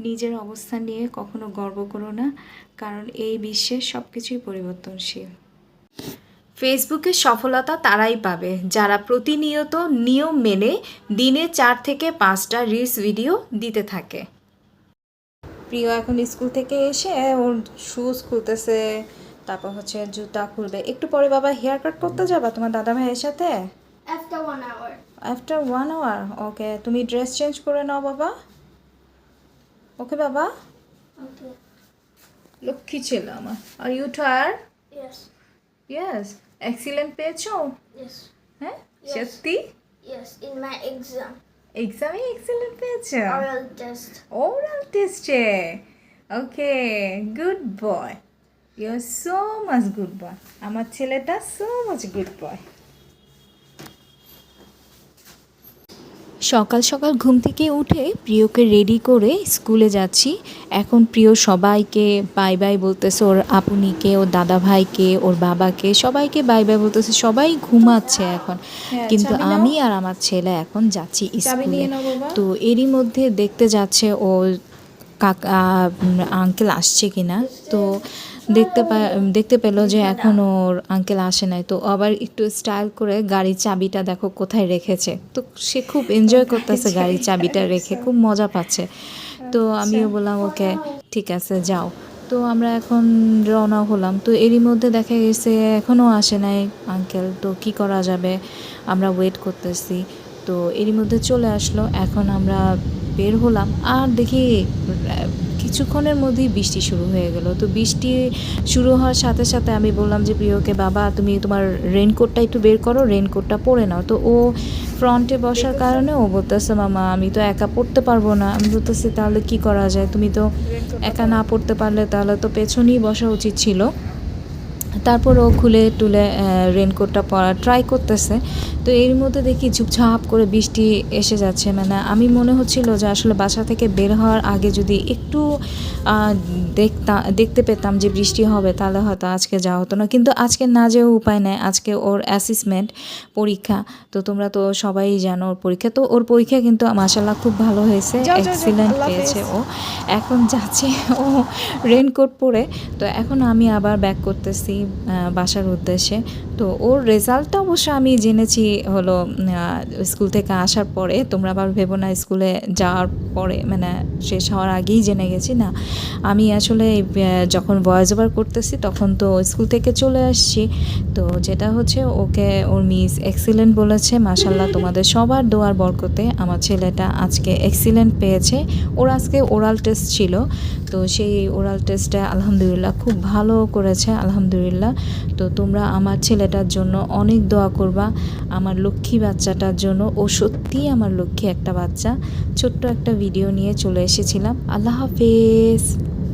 নিজের অবস্থান নিয়ে কখনো গর্ব করো না, কারণ এই বিশ্বের সব কিছুই পরিবর্তনশীল। ফেসবুকে সফলতা তারাই পাবে যারা প্রতিনিয়ত নিয়ম মেনে দিনে 4 থেকে 5টা রিলস ভিডিও দিতে থাকে। প্রিয় এখন স্কুল থেকে এসে ওর শুজ খুলতেছে, তারপর হচ্ছে জুতা খুলবে। একটু পরে বাবা হেয়ার কাট করতে যাবা তোমার দাদা ভাইয়ের সাথে? After 1 hour. After 1 hour? Okay, তুমি ড্রেস চেঞ্জ করে নাও বাবা। ওকে বাবা। Okay. লক্ষ্মী ছিল আমার। Are you tired? Yes. Yes. Excellent পেয়েছো? Yes. হ্যাঁ Yes. সত্যি? Yes. In my exam. এক্সামে এক্সিলেন্ট পেয়েছো? Oral test. ওরাল টেস্টে? Okay, good boy. You are so much good boy. আমার ছেলেটা সো মাচ গুড বয়। সকাল সকাল ঘুম থেকে উঠে প্রিয়কে রেডি করে স্কুলে যাচ্ছি। এখন প্রিয় সবাইকে বাই বাই বলতেছে, ওর আপুনিকে, ওর দাদা ভাইকে, ওর বাবাকে, সবাইকে বাই বাই বলতেছে। সবাই ঘুমাচ্ছে এখন, কিন্তু আমি আর আমার ছেলে এখন যাচ্ছি স্কুলে। তো এরই মধ্যে দেখতে যাচ্ছে ও কাকা আঙ্কেল আসছে কিনা। তো দেখতে পেলো যে এখন ওর আঙ্কেল আসে নাই। তো আবার একটু স্টাইল করে গাড়ির চাবিটা দেখো কোথায় রেখেছে। তো সে খুব এনজয় করতেছে গাড়ির চাবিটা রেখে, খুব মজা পাচ্ছে। তো আমিও বললাম ওকে ঠিক আছে যাও। তো আমরা এখন রওনা হলাম। তো এরই মধ্যে দেখা গেছে এখনও আসে নাই আঙ্কেল। তো কি করা যাবে, আমরা ওয়েট করতেছি। তো এরই মধ্যে চলে আসলো। এখন আমরা বের হলাম আর দেখি কিছুক্ষণের মধ্যেই বৃষ্টি শুরু হয়ে গেল। তো বৃষ্টি শুরু হওয়ার সাথে সাথে আমি বললাম যে প্রিয়কে, বাবা তুমি তোমার রেনকোটটা একটু বের করো, রেনকোটটা পরে নাও। তো ও ফ্রন্টে বসার কারণে ও বলতেছে মামা আমি তো একা পড়তে পারবো না। আমি বলতেছি তাহলে কি করা যায়, তুমি তো একা না পড়তে পারলে তাহলে তো পেছনেই বসা উচিত ছিল। তারপর ও খুলে টুলে রেনকোটটা পরা ট্রাই করতেছে। তো এর মধ্যে দেখি ঝুপঝাপ করে বৃষ্টি এসে যাচ্ছে। মানে আমি মনে হচ্ছিল যে আসলে বাসা থেকে বের হওয়ার আগে যদি একটু দেখতে পেতাম যে বৃষ্টি হবে তাহলে হয়তো আজকে যাওয়া হতো না। কিন্তু আজকে না যেও উপায় নেই, আজকে ওর অ্যাসেসমেন্ট পরীক্ষা। তো তোমরা তো সবাই জানো ওর পরীক্ষা। তো ওর পরীক্ষা কিন্তু মাশাআল্লাহ খুব ভালো হয়েছে, এক্সিলেন্ট পেয়েছে ও। এখন যাচ্ছে ও রেনকোট পরে। তো এখন আমি আবার ব্যাক করতেছি বাসার উদ্দেশ্যে। তো ওর রেজাল্টটা অবশ্য আমি জেনেছি হলো স্কুল থেকে আসার পরে। তোমরা আবার ভেবো না স্কুলে যাওয়ার পরে, মানে শেষ হওয়ার আগেই জেনে গেছি না। আমি আসলে যখন ভয়েস ওভার করতেছি তখন তো স্কুল থেকে চলে আসছি। তো যেটা হচ্ছে ওকে ওর মিস এক্সিলেন্ট বলেছে। মাশাআল্লাহ তোমাদের সবার দোয়ার বরকতে আমার ছেলেটা আজকে এক্সিলেন্ট পেয়েছে। ওর আজকে ওরাল টেস্ট ছিল। তো সেই ওরাল টেস্টে আলহামদুলিল্লাহ খুব ভালো করেছে আলহামদুলিল্লাহ। তো তোমরা আমার ছেলেটার জন্য অনেক দোয়া করবা, আমার লক্ষ্মী বাচ্চাটার জন্য। ও সত্যিই আমার লক্ষ্মী একটা বাচ্চা। ছোট্ট একটা ভিডিও নিয়ে চলে এসেছিলাম। আল্লাহ হাফেজ।